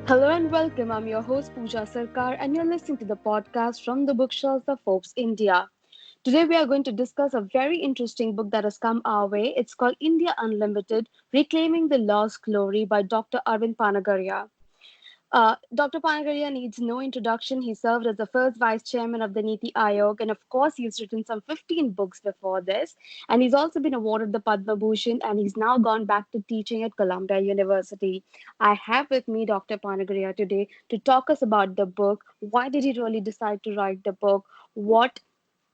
Hello and welcome. I'm your host Pooja Sarkar, and you're listening to the podcast from the Bookshelves of Forbes, India. Today, we are going to discuss a very interesting book that has come our way. It's called India Unlimited Reclaiming the Lost Glory by Dr. Arvind Panagariya. Dr. Panagariya needs no introduction. He served as the first vice chairman of the Niti Aayog, and of course, he's written some 15 books before this. And he's also been awarded the Padma Bhushan, and he's now gone back to teaching at Columbia University. I have with me Dr. Panagariya today to talk us about the book. Why did he really decide to write the book? What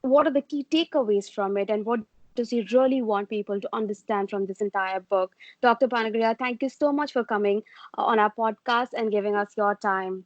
are the key takeaways from it, and what does he really want people to understand from this entire book? Dr. Panagariya, thank you so much for coming on our podcast and giving us your time.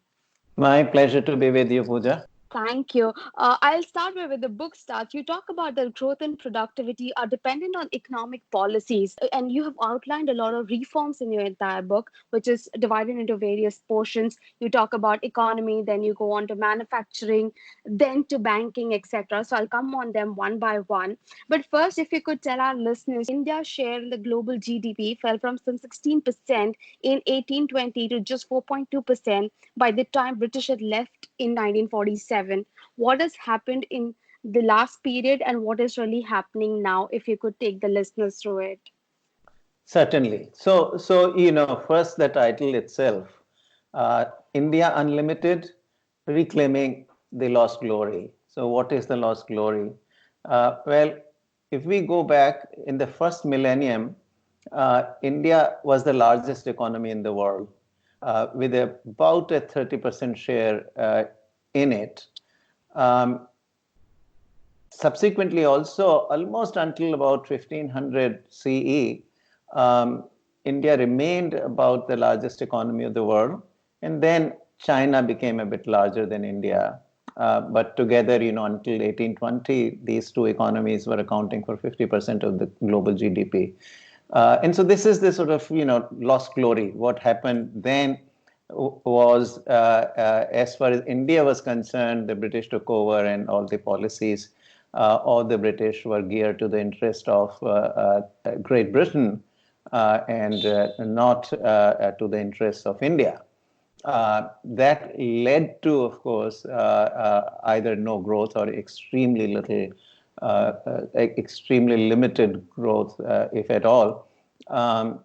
My pleasure to be with you, Pooja. Thank you. I'll start with the book starts. You talk about that growth and productivity are dependent on economic policies, and you have outlined a lot of reforms in your entire book, which is divided into various portions. You talk about economy, then you go on to manufacturing, then to banking, etc. So I'll come on them one by one. But first, if you could tell our listeners, India's share in the global GDP fell from some 16% in 1820 to just 4.2% by the time British had left in 1947. What has happened in the last period and what is really happening now, if you could take the listeners through it? Certainly. So first the title itself, India Unlimited, Reclaiming the Lost Glory. So what is the lost glory? Well, if we go back in the first millennium, India was the largest economy in the world, with about a 30% share in it. Um, Subsequently, also, almost until about 1500 CE, India remained about the largest economy of the world. And then China became a bit larger than India. But together, until 1820, these two economies were accounting for 50% of the global GDP. And so this is the sort of, lost glory. What happened then was, as far as India was concerned, the British took over and all the policies of the British were geared to the interest of Great Britain and not to the interests of India. That led to, of course, either no growth or extremely limited growth, if at all. Um,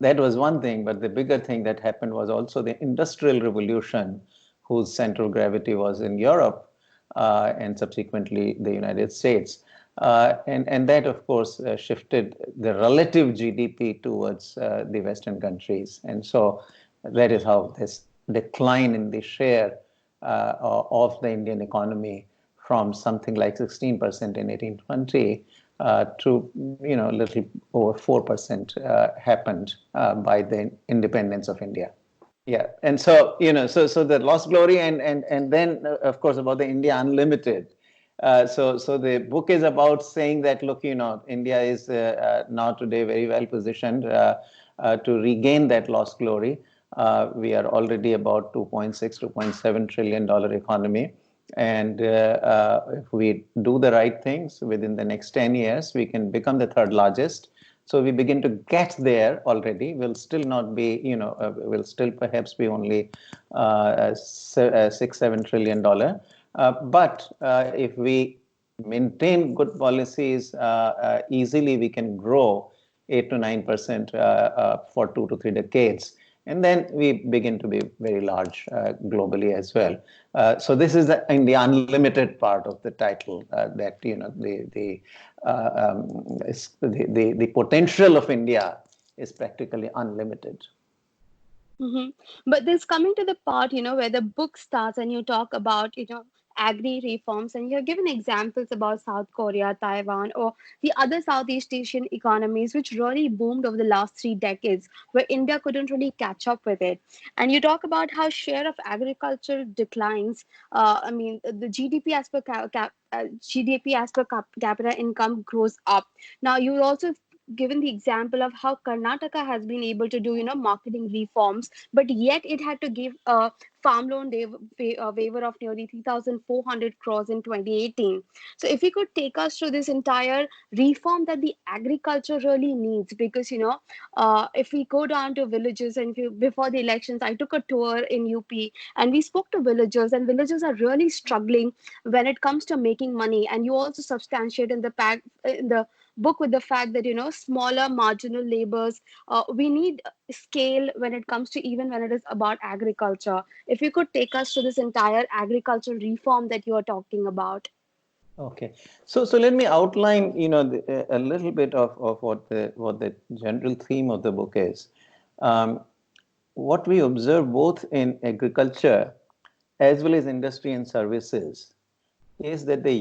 that was one thing, but the bigger thing that happened was also the Industrial Revolution, whose central gravity was in Europe and subsequently the United States. And that, of course, shifted the relative GDP towards the Western countries. And so that is how this decline in the share of the Indian economy from something like 16% in 1820 to a little over 4% happened by the independence of India. Yeah, and so so the lost glory, and then of course about the India Unlimited. So the book is about saying that, look, India is now today very well positioned to regain that lost glory. We are already about 2.6, $2.7 trillion economy. And if we do the right things within the next 10 years, we can become the third largest. So we begin to get there already. We'll still not be, we'll still perhaps be only $6-7 trillion. But if we maintain good policies, easily we can grow 8 to 9% for 2 to 3 decades. And then we begin to be very large globally as well. So this is in the unlimited part of the title, that the potential of India is practically unlimited. Mm-hmm. But this coming to the part, where the book starts and you talk about, agri reforms, and you're given examples about South Korea, Taiwan, or the other Southeast Asian economies, which really boomed over the last 3 decades, where India couldn't really catch up with it. And you talk about how share of agriculture declines. I mean, the GDP as per GDP as per capita income grows up. Now, you also given the example of how Karnataka has been able to do, marketing reforms, but yet it had to give farm loan waiver of nearly 3,400 crores in 2018. So if you could take us through this entire reform that the agriculture really needs, because if we go down to villages, and if you, before the elections, I took a tour in UP, and we spoke to villagers, and villagers are really struggling when it comes to making money. And you also substantiate in the book with the fact that smaller marginal labors, we need scale when it comes to, even when it is about agriculture. If you could take us to this entire agricultural reform that you are talking about. Okay, so let me outline, a little bit of what the general theme of the book is. Um, what we observe both in agriculture as well as industry and services is that the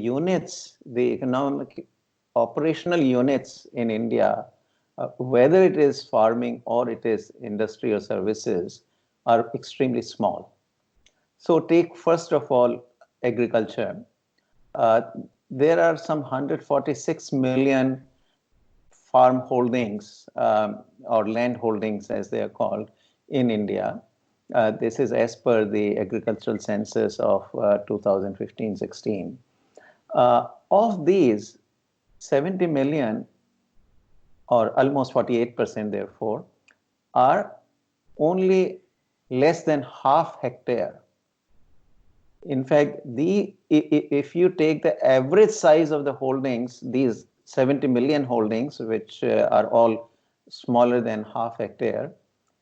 economic operational units in India, whether it is farming or it is industry or services, are extremely small. So take first of all agriculture. Uh, there are some 146 million farm holdings, or land holdings as they are called, in India. This is as per the agricultural census of 2015-16. Of these, 70 million, or almost 48% therefore, are only less than half hectare. In fact, if you take the average size of the holdings, these 70 million holdings, which are all smaller than half hectare,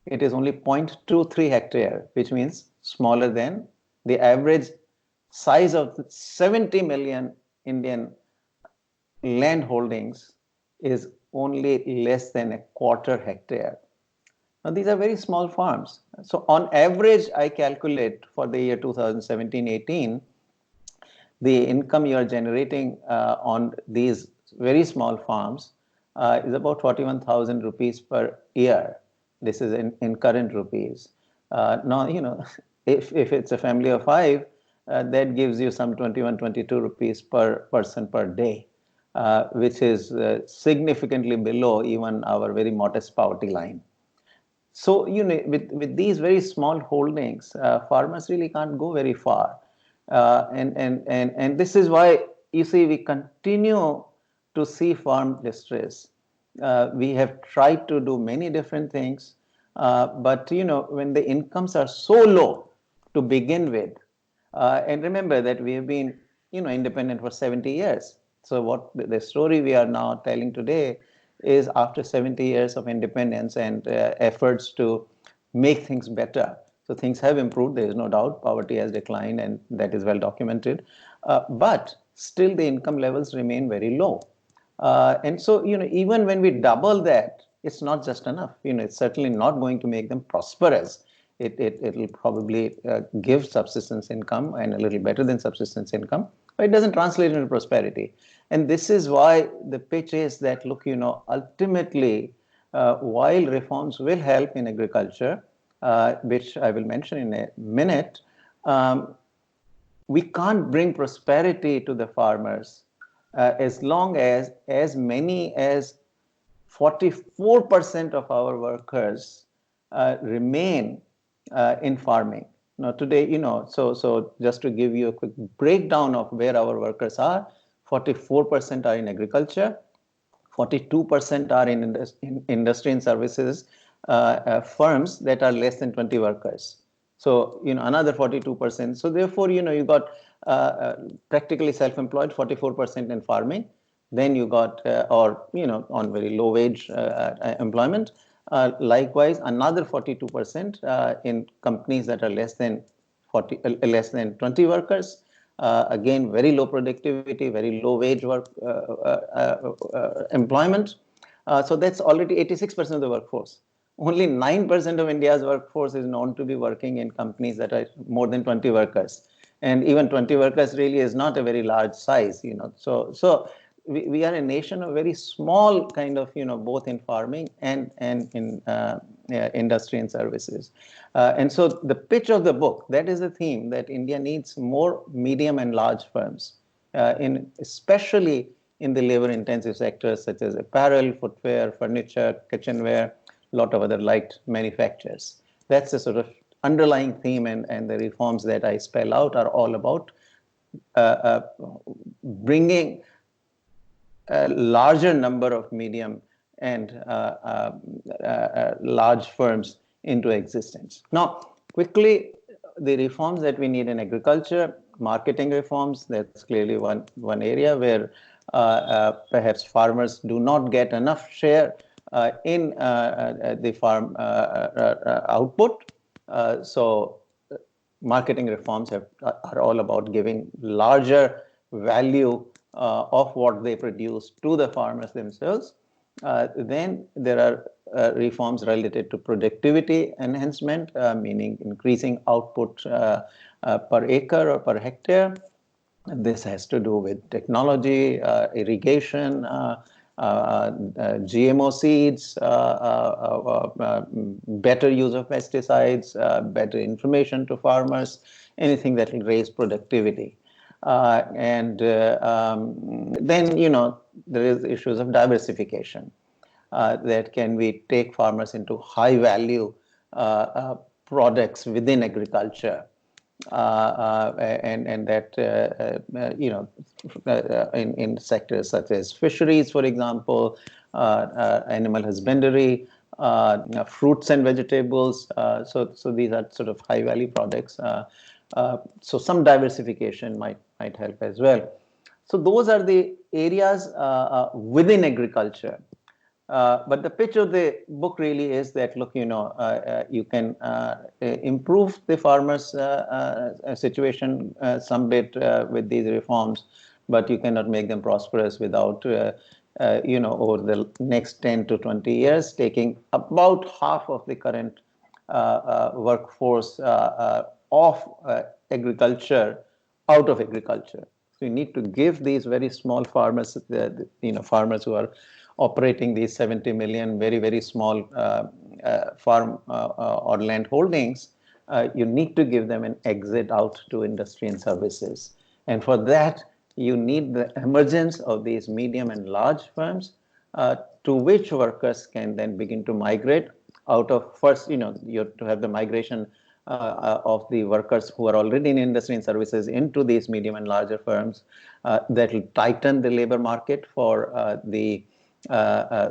it is only 0.23 hectare, which means smaller than the average size of 70 million Indian land holdings is only less than a quarter hectare. Now, these are very small farms. So, on average, I calculate for the year 2017-18, the income you are generating on these very small farms is about 41,000 rupees per year. This is in current rupees. Now, if it's a family of five, that gives you some 21, 22 rupees per person per day, which is significantly below even our very modest poverty line. So, with these very small holdings, farmers really can't go very far. And this is why, you see, we continue to see farm distress. We have tried to do many different things, but, when the incomes are so low to begin with, and remember that we have been, independent for 70 years. So what the story we are now telling today is after 70 years of independence and efforts to make things better. So things have improved, there is no doubt. Poverty has declined, and that is well documented. But still the income levels remain very low. And so, even when we double that, it's not just enough. It's certainly not going to make them prosperous. It'll probably give subsistence income, and a little better than subsistence income, but it doesn't translate into prosperity. And this is why the pitch is that, look, ultimately, while reforms will help in agriculture, which I will mention in a minute, we can't bring prosperity to the farmers as long as many as 44% of our workers remain in farming. Now today, so just to give you a quick breakdown of where our workers are, 44% are in agriculture, 42% are in industry and services firms that are less than 20 workers. So, another 42%. So therefore, you got practically self-employed, 44% in farming. Then you got, on very low wage employment. Likewise, another 42% in companies that are less than 20 workers. Again, very low productivity, very low wage work employment. So that's already 86% of the workforce. Only 9% of India's workforce is known to be working in companies that are more than 20 workers. And even 20 workers really is not a very large size, So we are a nation of very small kind of, both in farming and in industry and services. And so the pitch of the book, that is the theme, that India needs more medium and large firms, especially in the labor-intensive sectors such as apparel, footwear, furniture, kitchenware, a lot of other light manufacturers. That's the sort of underlying theme and the reforms that I spell out are all about bringing a larger number of medium and large firms into existence. Now, quickly, the reforms that we need in agriculture, marketing reforms, that's clearly one area where perhaps farmers do not get enough share in the farm output. So marketing reforms are all about giving larger value of what they produce to the farmers themselves. Then there are reforms related to productivity enhancement, meaning increasing output per acre or per hectare. This has to do with technology, irrigation, GMO seeds, better use of pesticides, better information to farmers, anything that will raise productivity. Then, there is issues of diversification that can we take farmers into high value products within agriculture. And that in sectors such as fisheries, for example, animal husbandry, fruits and vegetables. So these are sort of high value products. So some diversification might help as well. So those are the areas within agriculture. But the pitch of the book really is that, look, you can improve the farmers' situation some bit with these reforms, but you cannot make them prosperous without, over the next 10 to 20 years, taking about half of the current workforce of agriculture out of agriculture. So you need to give these very small farmers, farmers who are operating these 70 million very, very small farm or land holdings, you need to give them an exit out to industry and services. And for that, you need the emergence of these medium and large firms to which workers can then begin to migrate out of. First, you have to have the migration of the workers who are already in industry and services into these medium and larger firms. That will tighten the labor market for the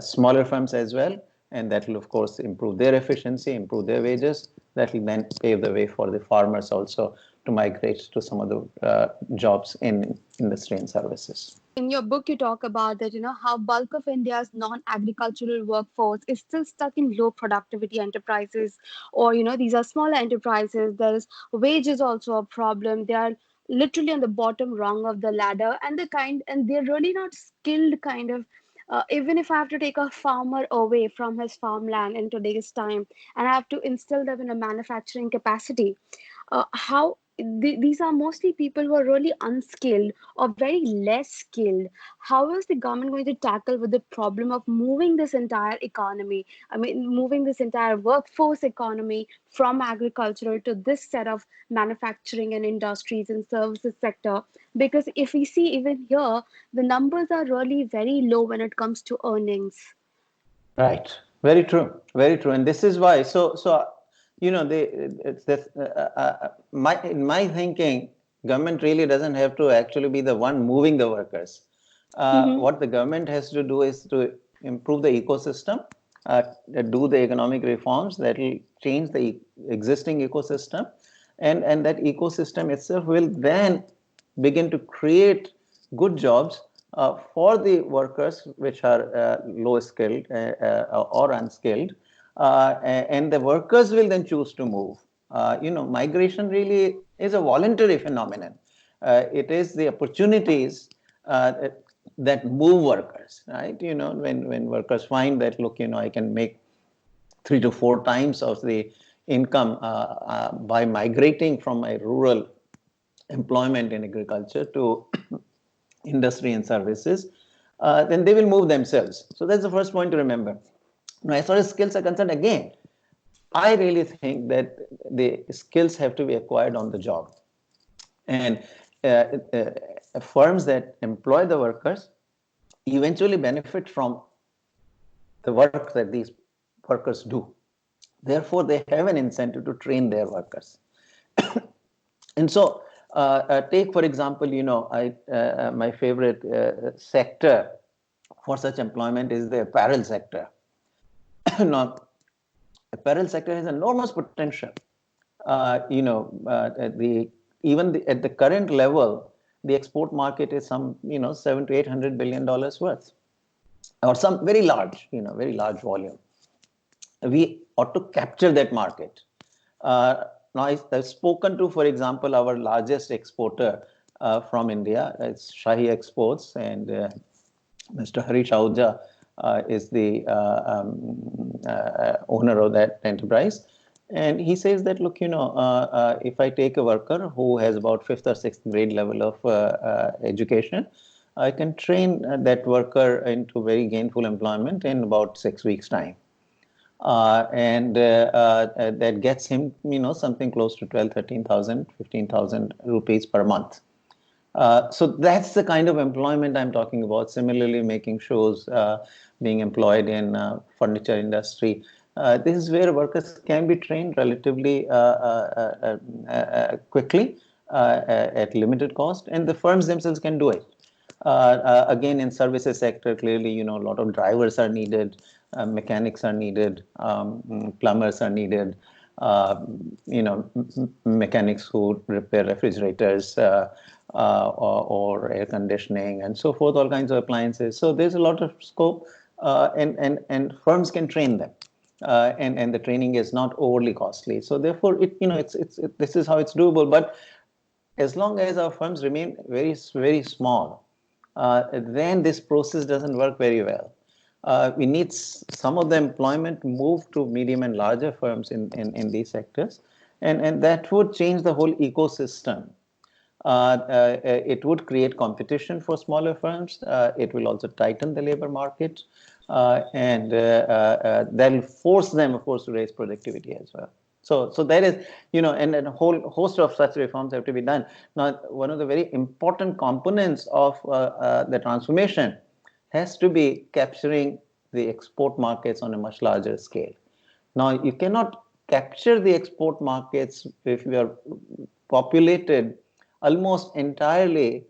smaller firms as well, and that will of course improve their efficiency, improve their wages. That will then pave the way for the farmers also to migrate to some of the jobs in industry and services. In your book, you talk about that, how bulk of India's non-agricultural workforce is still stuck in low productivity enterprises, or, these are smaller enterprises. There's wages also a problem. They are literally on the bottom rung of the ladder, and they're really not skilled kind of. Even if I have to take a farmer away from his farmland in today's time, and I have to instill them in a manufacturing capacity, these are mostly people who are really unskilled or very less skilled. How is the government going to tackle with the problem of moving this entire economy? I mean, moving this entire workforce economy from agricultural to this set of manufacturing and industries and services sector? Because if we see even here, the numbers are really very low when it comes to earnings. Right. Very true. Very true. And this is why. So it's this. In my thinking, government really doesn't have to actually be the one moving the workers. What the government has to do is to improve the ecosystem, do the economic reforms that will change the existing ecosystem, and that ecosystem itself will then begin to create good jobs for the workers which are low skilled or unskilled, and the workers will then choose to move. Migration really is a voluntary phenomenon. It is the opportunities that move workers, right? When workers find that, look, I can make 3 to 4 times of the income by migrating from my rural employment in agriculture to industry and services, then they will move themselves. So that's the first point to remember. Now, as far as skills are concerned, again, I really think that the skills have to be acquired on the job. And firms that employ the workers eventually benefit from the work that these workers do. Therefore, they have an incentive to train their workers. And so, take for example, my favorite sector for such employment is the apparel sector. Now, apparel sector has enormous potential. The even at the current level, the export market is some 700 to 800 billion dollars worth, or some very large volume. We ought to capture that market. Now, I've spoken to, for example, our largest exporter from India. It's Shahi Exports, and Mr. Harish Ahuja is the owner of that enterprise. And he says that, look, if I take a worker who has about fifth or sixth grade level of education, I can train that worker into very gainful employment in about 6 weeks' time. And that gets him, something close to 12, 13,000, 15,000 rupees per month. So that's the kind of employment I'm talking about. Similarly, making shows, being employed in furniture industry. This is where workers can be trained relatively quickly at limited cost, and the firms themselves can do it. Again, in services sector, clearly, a lot of drivers are needed, mechanics are needed, plumbers are needed, mechanics who repair refrigerators or air conditioning and so forth, all kinds of appliances. So there's a lot of scope, and firms can train them. And the training is not overly costly. So therefore, this is how it's doable. But as long as our firms remain very, very small, then this process doesn't work very well. We need some of the employment move to medium and larger firms in these sectors, and that would change the whole ecosystem. It would create competition for smaller firms. It will also tighten the labor market, and that will force them, of course, to raise productivity as well. So that is, and a whole host of such reforms have to be done. Now, one of the very important components of the transformation has to be capturing the export markets on a much larger scale. Now, you cannot capture the export markets if you are populated almost entirely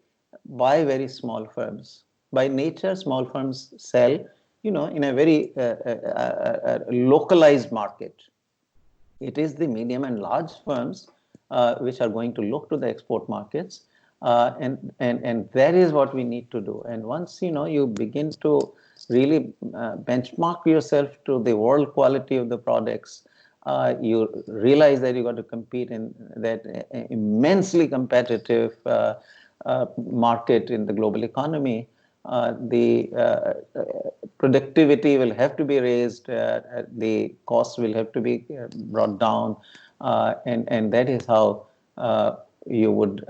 by very small firms. By nature, small firms sell, in a very localized market. It is the medium and large firms which are going to look to the export markets, and that is what we need to do. And once you begin to really benchmark yourself to the world quality of the products, you realize that you got to compete in that immensely competitive market in the global economy. The productivity will have to be raised, the costs will have to be brought down, and that is how you would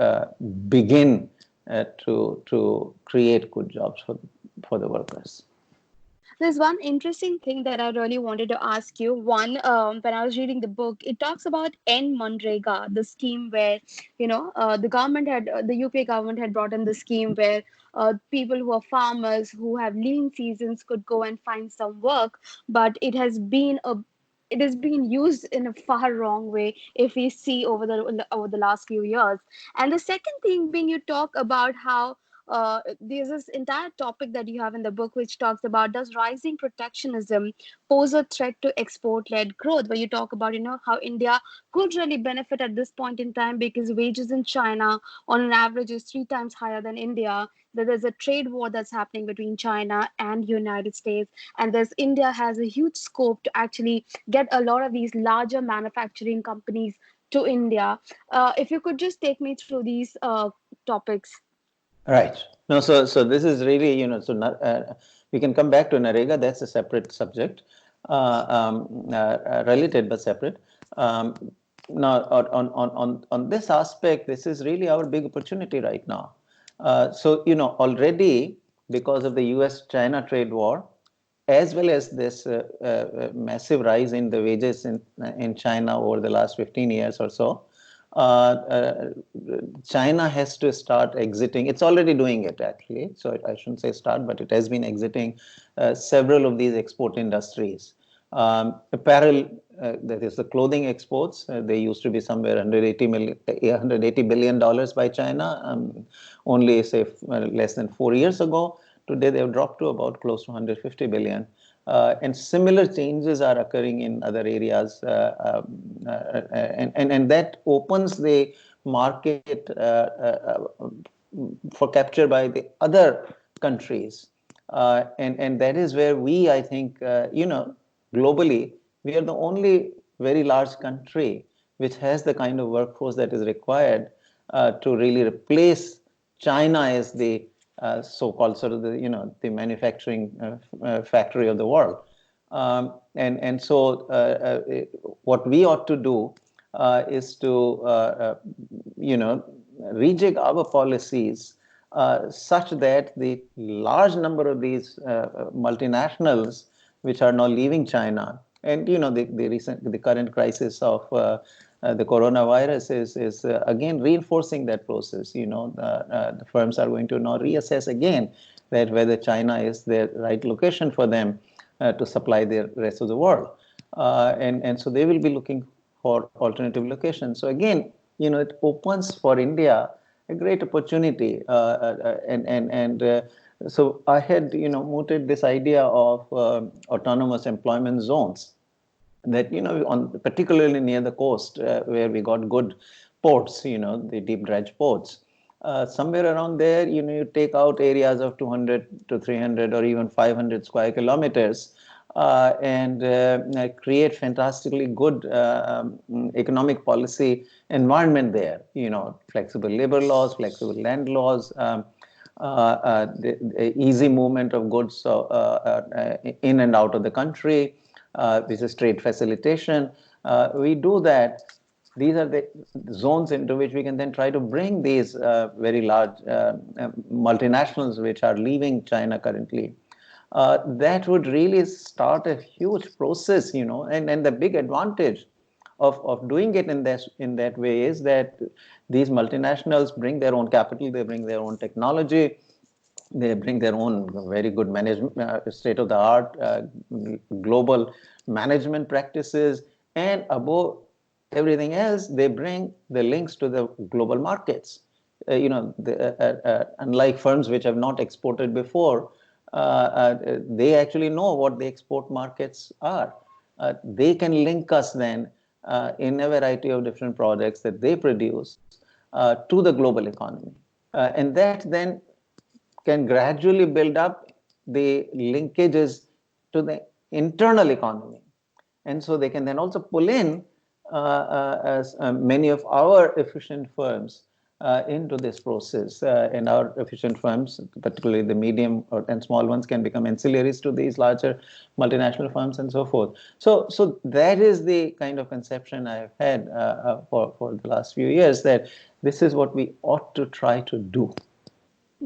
begin to create good jobs for the workers. There's one interesting thing that I really wanted to ask you. One, when I was reading the book, it talks about N Manrega, the scheme where, the UPA government had brought in the scheme where people who are farmers who have lean seasons could go and find some work, but it has been used in a far wrong way if we see over the last few years. And the second thing being, you talk about how there's this entire topic that you have in the book which talks about, does rising protectionism pose a threat to export-led growth, where you talk about how India could really benefit at this point in time because wages in China on an average is 3 times higher than India, that there's a trade war that's happening between China and United States, and there's India has a huge scope to actually get a lot of these larger manufacturing companies to India. If you could just take me through these topics. Right. No, so this is really, we can come back to Narega. That's a separate subject, related but separate. Now, on this aspect, this is really our big opportunity right now. So, already because of the US-China trade war, as well as this massive rise in the wages in China over the last 15 years or so, China has to start exiting. It's already doing it, actually. So I shouldn't say start, but it has been exiting several of these export industries. Apparel, that is the clothing exports, they used to be somewhere $180 billion by China, only say less than 4 years ago. Today they have dropped to about close to 150 billion. And similar changes are occurring in other areas, and that opens the market for capture by the other countries. And that is where we, I think, globally, we are the only very large country which has the kind of workforce that is required to really replace China as the so-called sort of the manufacturing factory of the world. And so what we ought to do is to rejig our policies such that the large number of these multinationals which are now leaving China, and the current crisis of the coronavirus is again reinforcing that process. The firms are going to now reassess again that whether China is the right location for them to supply the rest of the world, and so they will be looking for alternative locations. So again, it opens for India a great opportunity, and so I had mooted this idea of autonomous employment zones, that particularly near the coast, where we got good ports, the deep dredge ports. Somewhere around there, you take out areas of 200 to 300 or even 500 square kilometers, and create fantastically good economic policy environment there. Flexible labor laws, flexible land laws, the easy movement of goods in and out of the country, which is trade facilitation. We do that. These are the zones into which we can then try to bring these very large multinationals which are leaving China currently. That would really start a huge process, and the big advantage of doing it in that way is that these multinationals bring their own capital, they bring their own technology, they bring their own very good management, state of the art global management practices, and above everything else, they bring the links to the global markets. Unlike firms which have not exported before, they actually know what the export markets are. They can link us then in a variety of different products that they produce to the global economy. And that then can gradually build up the linkages to the internal economy. And so they can then also pull in as many of our efficient firms into this process. And our efficient firms, particularly the medium and small ones, can become ancillaries to these larger multinational firms and so forth. So that is the kind of conception I've had for the last few years, that this is what we ought to try to do.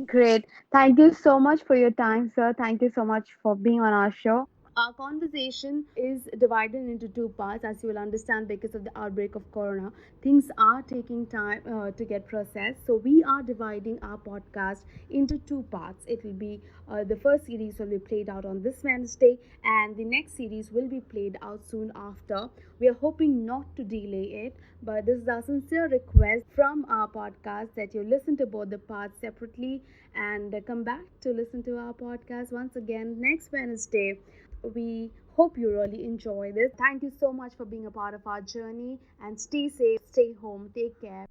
Great. Thank you so much for your time, sir. Thank you so much for being on our show. Our conversation is divided into two parts, as you will understand, because of the outbreak of corona. Things are taking time to get processed. So, we are dividing our podcast into two parts. It will be the first series will be played out on this Wednesday, and the next series will be played out soon after. We are hoping not to delay it, but this is our sincere request from our podcast that you listen to both the parts separately and come back to listen to our podcast once again next Wednesday. We hope you really enjoy this. Thank you so much for being a part of our journey, and stay safe, stay home, take care.